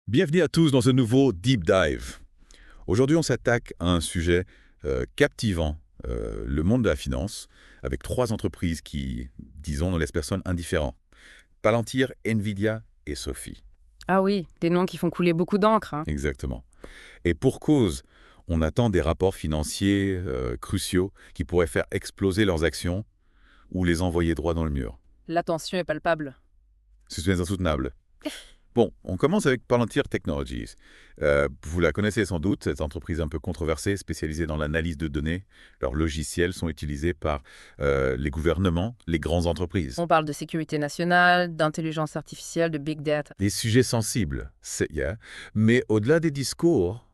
Bienvenue à tous dans ce nouveau Deep Dive. Aujourd'hui, on s'attaque à un sujet captivant, le monde de la finance, avec trois entreprises qui, disons, ne laissent personne indifférent. Palantir, Nvidia et Sophie. Ah oui, des noms qui font couler beaucoup d'encre, hein. Exactement. Et pour cause, on attend des rapports financiers cruciaux qui pourraient faire exploser leurs actions ou les envoyer droit dans le mur. La tension est palpable. C'est insoutenable. Bon, on commence avec Palantir Technologies. Vous la connaissez sans doute, cette entreprise un peu controversée, spécialisée dans l'analyse de données. Leurs logiciels sont utilisés par les gouvernements, les grandes entreprises. On parle de sécurité nationale, d'intelligence artificielle, de big data. Des sujets sensibles, mais au-delà des discours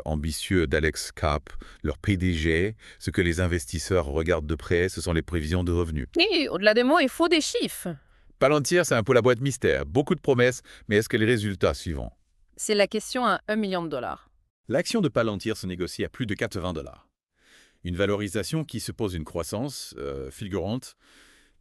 ambitieux d'Alex Karp, leur PDG, ce que les investisseurs regardent de près, ce sont les prévisions de revenus. Et au-delà des mots, il faut des chiffres. Palantir, c'est un peu la boîte mystère. Beaucoup de promesses, mais est-ce que les résultats suivants? C'est la question à 1 million de dollars. L'action de Palantir se négocie à plus de 80 $. Une valorisation qui suppose une croissance fulgurante.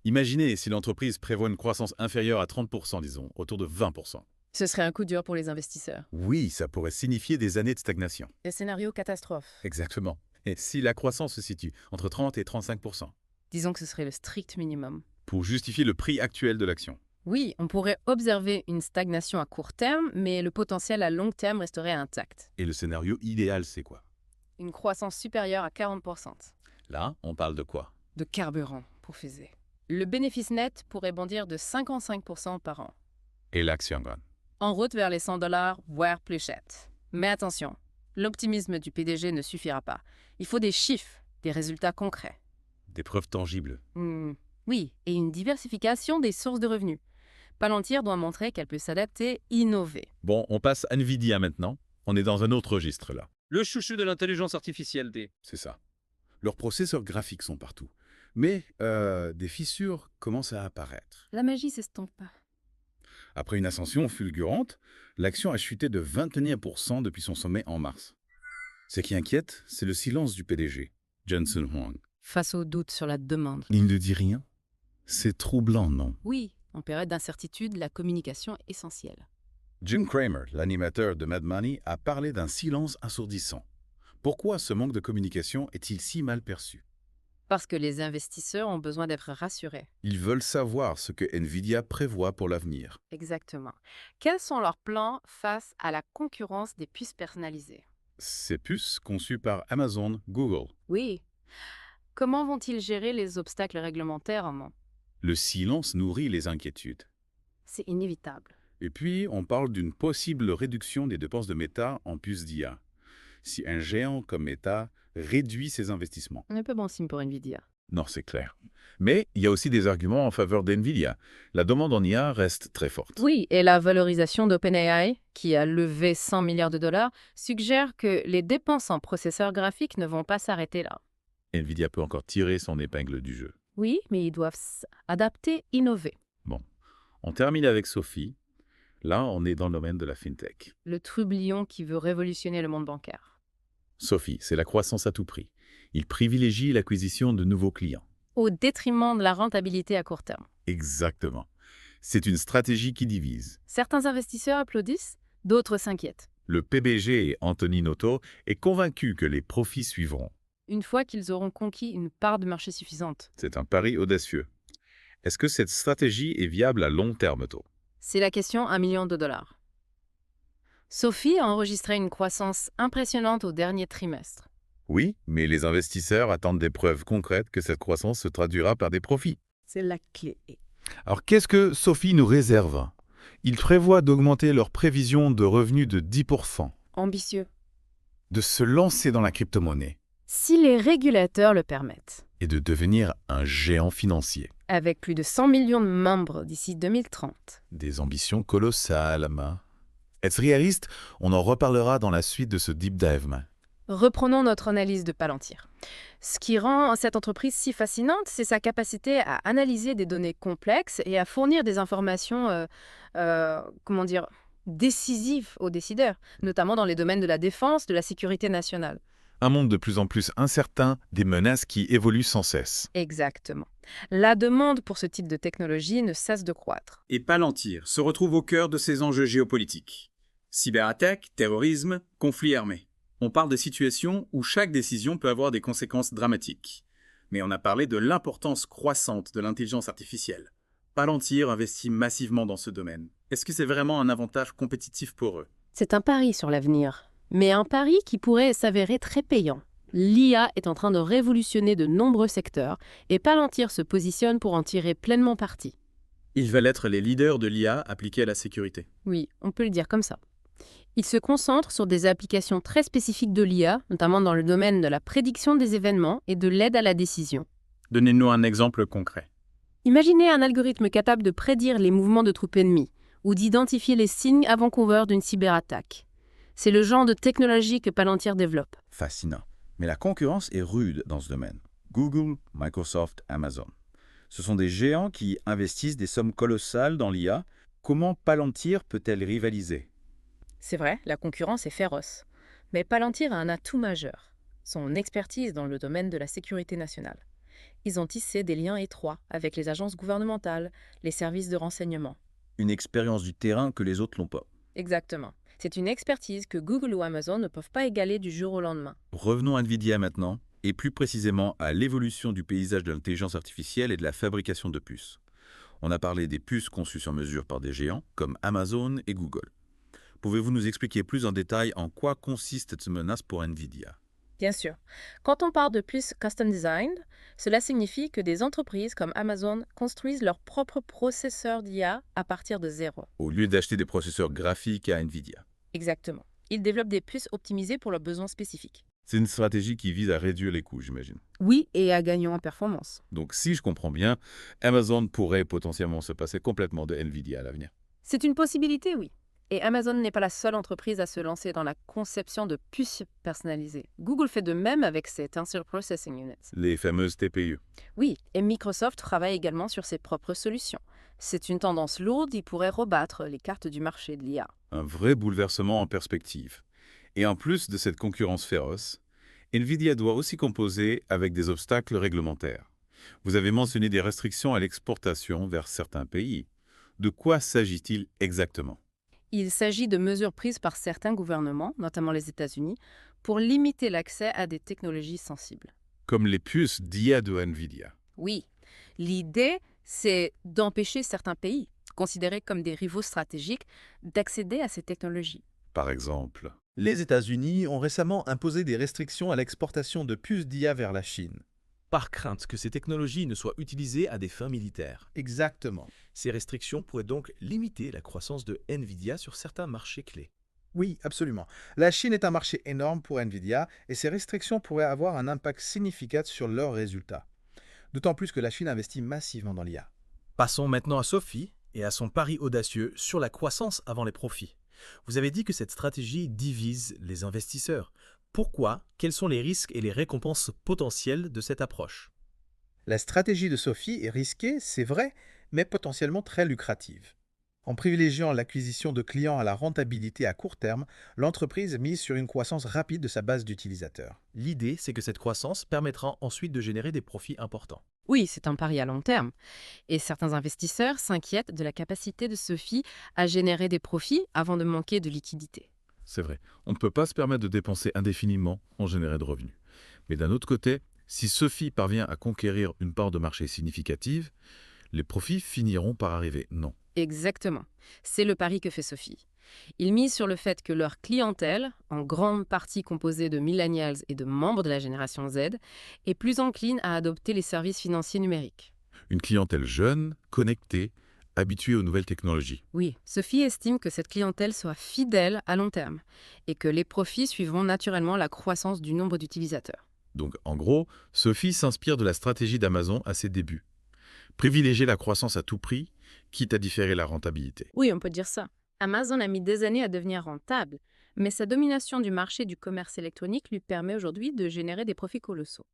Imaginez si l'entreprise prévoit une croissance inférieure à 30%, disons, autour de 20%. Ce serait un coup dur pour les investisseurs. Oui, ça pourrait signifier des années de stagnation. Des scénarios catastrophes. Exactement. Et si la croissance se situe entre 30 et 35%, Disons que ce serait le strict minimum. pour justifier le prix actuel de l'action. Oui, on pourrait observer une stagnation à court terme, mais le potentiel à long terme resterait intact. Et le scénario idéal, c'est quoi? Une croissance supérieure à 40%. Là, on parle de quoi? De carburant, pour faiser. Le bénéfice net pourrait bondir de 55% par an. Et l'action gagne. En route vers les 100 $, voire plus cher. Mais attention, l'optimisme du PDG ne suffira pas. Il faut des chiffres, des résultats concrets. Des preuves tangibles. Oui, et une diversification des sources de revenus. Palantir doit montrer qu'elle peut s'adapter, innover. Bon, on passe à Nvidia maintenant. On est dans un autre registre là. Le chouchou de l'intelligence artificielle des... C'est ça. Leurs processeurs graphiques sont partout. Mais des fissures commencent à apparaître. La magie s'estompe pas. Après une ascension fulgurante, l'action a chuté de 21% depuis son sommet en mars. Ce qui inquiète, c'est le silence du PDG, Jensen Huang. Face au doute sur la demande. Il ne dit rien. C'est troublant, non? Oui, en période d'incertitude, la communication est essentielle. Jim Cramer, l'animateur de Mad Money, a parlé d'un silence assourdissant. Pourquoi ce manque de communication est-il si mal perçu? Parce que les investisseurs ont besoin d'être rassurés. Ils veulent savoir ce que Nvidia prévoit pour l'avenir. Exactement. Quels sont leurs plans face à la concurrence des puces personnalisées? Ces puces conçues par Amazon, Google. Oui. Comment vont-ils gérer les obstacles réglementaires en main? Le silence nourrit les inquiétudes. C'est inévitable. Et puis, on parle d'une possible réduction des dépenses de Meta en puces d'IA. Si un géant comme Meta réduit ses investissements. Un peu bon signe pour Nvidia. Non, c'est clair. Mais il y a aussi des arguments en faveur d'Nvidia. La demande en IA reste très forte. Oui, et la valorisation d'OpenAI, qui a levé 100 milliards de dollars, suggère que les dépenses en processeurs graphiques ne vont pas s'arrêter là. Nvidia peut encore tirer son épingle du jeu. Oui, mais ils doivent s'adapter, innover. Bon, on termine avec Sophie. Là, on est dans le domaine de la fintech. Le trublion qui veut révolutionner le monde bancaire. Sophie, c'est la croissance à tout prix. Il privilégie l'acquisition de nouveaux clients. Au détriment de la rentabilité à court terme. Exactement. C'est une stratégie qui divise. Certains investisseurs applaudissent, d'autres s'inquiètent. Le PBG, Anthony Noto, est convaincu que les profits suivront. Une fois qu'ils auront conquis une part de marché suffisante. C'est un pari audacieux. Est-ce que cette stratégie est viable à long terme, Tôt? C'est la question à 1 million de dollars. Sophie a enregistré une croissance impressionnante au dernier trimestre. Oui, mais les investisseurs attendent des preuves concrètes que cette croissance se traduira par des profits. C'est la clé. Alors qu'est-ce que Sophie nous réserve? Ils prévoient d'augmenter leur prévision de revenus de 10%, Ambitieux. de se lancer dans la crypto-monnaie Si les régulateurs le permettent. et de devenir un géant financier. Avec plus de 100 millions de membres d'ici 2030. Des ambitions colossales, ma. Est-ce réaliste? On en reparlera dans la suite de ce deep dive, ma. Reprenons notre analyse de Palantir. Ce qui rend cette entreprise si fascinante, c'est sa capacité à analyser des données complexes et à fournir des informations, décisives aux décideurs, notamment dans les domaines de la défense, de la sécurité nationale. Un monde de plus en plus incertain, des menaces qui évoluent sans cesse. Exactement. La demande pour ce type de technologie ne cesse de croître. Et Palantir se retrouve au cœur de ces enjeux géopolitiques. Cyberattaque, terrorisme, conflit armé. On parle de situations où chaque décision peut avoir des conséquences dramatiques. Mais on a parlé de l'importance croissante de l'intelligence artificielle. Palantir investit massivement dans ce domaine. Est-ce que c'est vraiment un avantage compétitif pour eux? C'est un pari sur l'avenir, mais un pari qui pourrait s'avérer très payant. L'IA est en train de révolutionner de nombreux secteurs et Palantir se positionne pour en tirer pleinement parti. Ils veulent être les leaders de l'IA appliquée à la sécurité. Oui, on peut le dire comme ça. Ils se concentrent sur des applications très spécifiques de l'IA, notamment dans le domaine de la prédiction des événements et de l'aide à la décision. Donnez-nous un exemple concret. Imaginez un algorithme capable de prédire les mouvements de troupes ennemies ou d'identifier les signes avant-coureurs d'une cyberattaque. C'est le genre de technologie que Palantir développe. Fascinant. Mais la concurrence est rude dans ce domaine. Google, Microsoft, Amazon. Ce sont des géants qui investissent des sommes colossales dans l'IA. Comment Palantir peut-elle rivaliser? C'est vrai, la concurrence est féroce. Mais Palantir a un atout majeur, son expertise dans le domaine de la sécurité nationale. Ils ont tissé des liens étroits avec les agences gouvernementales, les services de renseignement. Une expérience du terrain que les autres n'ont pas. Exactement. C'est une expertise que Google ou Amazon ne peuvent pas égaler du jour au lendemain. Revenons à Nvidia maintenant, et plus précisément à l'évolution du paysage de l'intelligence artificielle et de la fabrication de puces. On a parlé des puces conçues sur mesure par des géants comme Amazon et Google. Pouvez-vous nous expliquer plus en détail en quoi consiste cette menace pour Nvidia? Bien sûr. Quand on parle de puces custom designed, cela signifie que des entreprises comme Amazon construisent leurs propres processeurs d'IA à partir de zéro. Au lieu d'acheter des processeurs graphiques à Nvidia. Exactement. Ils développent des puces optimisées pour leurs besoins spécifiques. C'est une stratégie qui vise à réduire les coûts, j'imagine. Oui, et à gagner en performance. Donc si je comprends bien, Amazon pourrait potentiellement se passer complètement de Nvidia à l'avenir. C'est une possibilité, oui. Et Amazon n'est pas la seule entreprise à se lancer dans la conception de puces personnalisées. Google fait de même avec ses Tensor Processing Units. Les fameuses TPU. Oui, et Microsoft travaille également sur ses propres solutions. C'est une tendance lourde qui pourrait rebattre les cartes du marché de l'IA. Un vrai bouleversement en perspective. Et en plus de cette concurrence féroce, Nvidia doit aussi composer avec des obstacles réglementaires. Vous avez mentionné des restrictions à l'exportation vers certains pays. De quoi s'agit-il exactement? Il s'agit de mesures prises par certains gouvernements, notamment les États-Unis, pour limiter l'accès à des technologies sensibles. Comme les puces d'IA de Nvidia. Oui, l'idée, c'est d'empêcher certains pays, considérés comme des rivaux stratégiques, d'accéder à ces technologies. Par exemple, Les États-Unis ont récemment imposé des restrictions à l'exportation de puces d'IA vers la Chine. par crainte que ces technologies ne soient utilisées à des fins militaires. Exactement. Ces restrictions pourraient donc limiter la croissance de Nvidia sur certains marchés clés. Oui, absolument. La Chine est un marché énorme pour Nvidia et ces restrictions pourraient avoir un impact significatif sur leurs résultats. D'autant plus que la Chine investit massivement dans l'IA. Passons maintenant à Sophie et à son pari audacieux sur la croissance avant les profits. Vous avez dit que cette stratégie divise les investisseurs. Pourquoi? Quels sont les risques et les récompenses potentielles de cette approche? La stratégie de Sophie est risquée, c'est vrai, mais potentiellement très lucrative. En privilégiant l'acquisition de clients à la rentabilité à court terme, l'entreprise mise sur une croissance rapide de sa base d'utilisateurs. L'idée, c'est que cette croissance permettra ensuite de générer des profits importants. Oui, c'est un pari à long terme. Et certains investisseurs s'inquiètent de la capacité de Sophie à générer des profits avant de manquer de liquidité. c'est vrai, on ne peut pas se permettre de dépenser indéfiniment en générer de revenus. Mais d'un autre côté, si Sophie parvient à conquérir une part de marché significative, les profits finiront par arriver, non? Exactement. C'est le pari que fait Sophie. Ils misent sur le fait que leur clientèle, en grande partie composée de millennials et de membres de la génération Z, est plus encline à adopter les services financiers numériques. Une clientèle jeune, connectée, habituée aux nouvelles technologies. Oui, Sophie estime que cette clientèle soit fidèle à long terme et que les profits suivront naturellement la croissance du nombre d'utilisateurs. Donc, en gros, Sophie s'inspire de la stratégie d'Amazon à ses débuts. Privilégier la croissance à tout prix, quitte à différer la rentabilité. Oui, on peut dire ça. Amazon a mis des années à devenir rentable, mais sa domination du marché du commerce électronique lui permet aujourd'hui de générer des profits colossaux.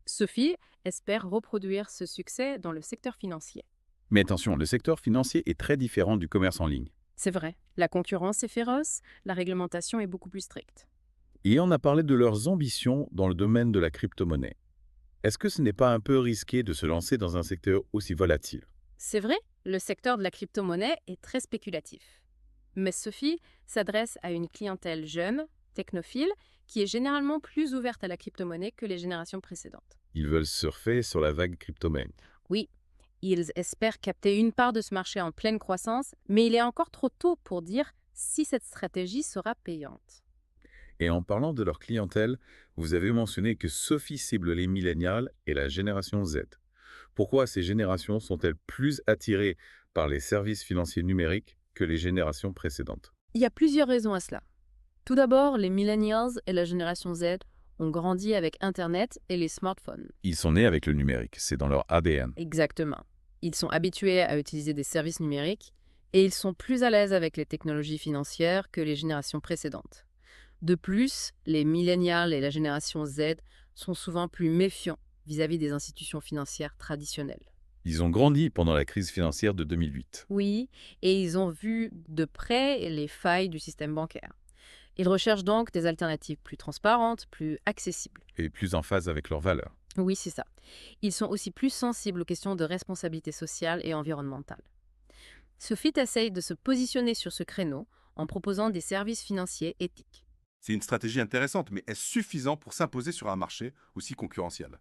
Sophie espère reproduire ce succès dans le secteur financier. Mais attention, le secteur financier est très différent du commerce en ligne. C'est vrai, la concurrence est féroce, la réglementation est beaucoup plus stricte. Et on a parlé de leurs ambitions dans le domaine de la crypto-monnaie. Est-ce que ce n'est pas un peu risqué de se lancer dans un secteur aussi volatile? C'est vrai, le secteur de la crypto-monnaie est très spéculatif. Mais Sophie s'adresse à une clientèle jeune, technophile, qui est généralement plus ouverte à la crypto-monnaie que les générations précédentes. Ils veulent surfer sur la vague cryptomène. Oui, ils espèrent capter une part de ce marché en pleine croissance, mais il est encore trop tôt pour dire si cette stratégie sera payante. Et en parlant de leur clientèle, vous avez mentionné que Sophie cible les millénials et la génération Z. Pourquoi ces générations sont-elles plus attirées par les services financiers numériques que les générations précédentes? Il y a plusieurs raisons à cela. Tout d'abord, les millennials et la génération Z ont grandi avec Internet et les smartphones. Ils sont nés avec le numérique, c'est dans leur ADN. Exactement. Ils sont habitués à utiliser des services numériques et ils sont plus à l'aise avec les technologies financières que les générations précédentes. De plus, les millennials et la génération Z sont souvent plus méfiants vis-à-vis des institutions financières traditionnelles. Ils ont grandi pendant la crise financière de 2008. Oui, et ils ont vu de près les failles du système bancaire. Ils recherchent donc des alternatives plus transparentes, plus accessibles. Et plus en phase avec leurs valeurs. Oui, c'est ça. Ils sont aussi plus sensibles aux questions de responsabilité sociale et environnementale. Sophie essaye de se positionner sur ce créneau en proposant des services financiers éthiques. C'est une stratégie intéressante, mais est-ce suffisant pour s'imposer sur un marché aussi concurrentiel?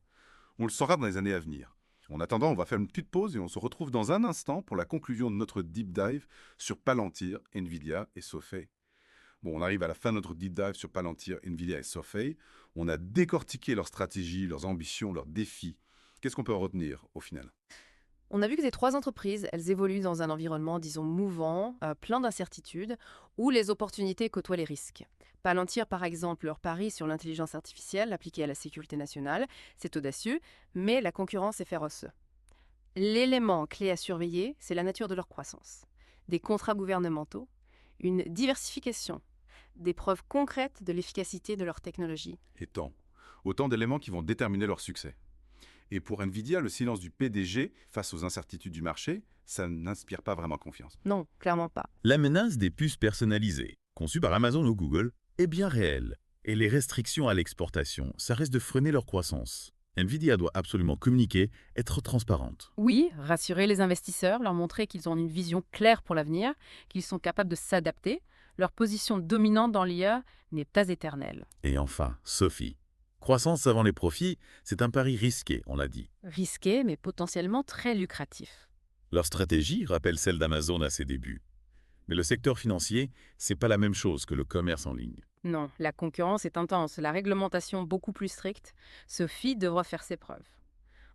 On le saura dans les années à venir. En attendant, on va faire une petite pause et on se retrouve dans un instant pour la conclusion de notre deep dive sur Palantir, Nvidia et SoFi. Bon, on arrive à la fin de notre deep dive sur Palantir, Nvidia et SoFi. On a décortiqué leurs stratégies, leurs ambitions, leurs défis. Qu'est-ce qu'on peut en retenir au final? On a vu que ces trois entreprises, elles évoluent dans un environnement, disons, mouvant, plein d'incertitudes, où les opportunités côtoient les risques. Palantir, par exemple, leur pari sur l'intelligence artificielle appliquée à la sécurité nationale, c'est audacieux, mais la concurrence est féroce. L'élément clé à surveiller, c'est la nature de leur croissance. Des contrats gouvernementaux, une diversification, des preuves concrètes de l'efficacité de leur technologie. Et tant. Autant d'éléments qui vont déterminer leur succès. Et pour Nvidia, le silence du PDG face aux incertitudes du marché, ça n'inspire pas vraiment confiance. Non, clairement pas. La menace des puces personnalisées, conçues par Amazon ou Google, est bien réelle. Et les restrictions à l'exportation, ça risque de freiner leur croissance. Nvidia doit absolument communiquer, être transparente. Oui, rassurer les investisseurs, leur montrer qu'ils ont une vision claire pour l'avenir, qu'ils sont capables de s'adapter. Leur position dominante dans l'IA n'est pas éternelle. Et enfin, Sophie. Croissance avant les profits, c'est un pari risqué, on l'a dit. Risqué, mais potentiellement très lucratif. Leur stratégie rappelle celle d'Amazon à ses débuts. Mais le secteur financier, c'est pas la même chose que le commerce en ligne. Non, la concurrence est intense, la réglementation beaucoup plus stricte. Sophie devra faire ses preuves.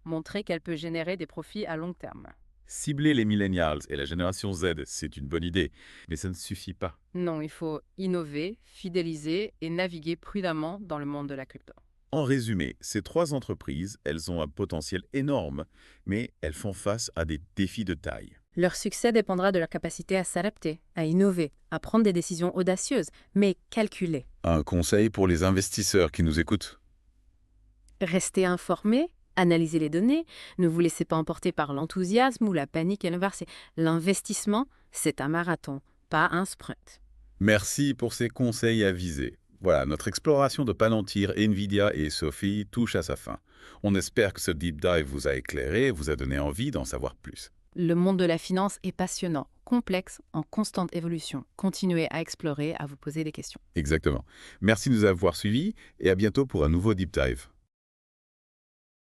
Montrer qu'elle peut générer des profits à long terme. Cibler les millennials et la génération Z, c'est une bonne idée, mais ça ne suffit pas. Non, il faut innover, fidéliser et naviguer prudemment dans le monde de la crypto. En résumé, ces trois entreprises, elles ont un potentiel énorme, mais elles font face à des défis de taille. Leur succès dépendra de leur capacité à s'adapter, à innover, à prendre des décisions audacieuses, mais calculées. Un conseil pour les investisseurs qui nous écoutent? Restez informés, analysez les données, ne vous laissez pas emporter par l'enthousiasme ou la panique inversée. L'investissement, c'est un marathon, pas un sprint. Merci pour ces conseils avisés. Voilà, notre exploration de Palantir, Nvidia et Sophie touche à sa fin. On espère que ce deep dive vous a éclairé et vous a donné envie d'en savoir plus. Le monde de la finance est passionnant, complexe, en constante évolution. Continuez à explorer, à vous poser des questions. Exactement. Merci de nous avoir suivis et à bientôt pour un nouveau deep dive.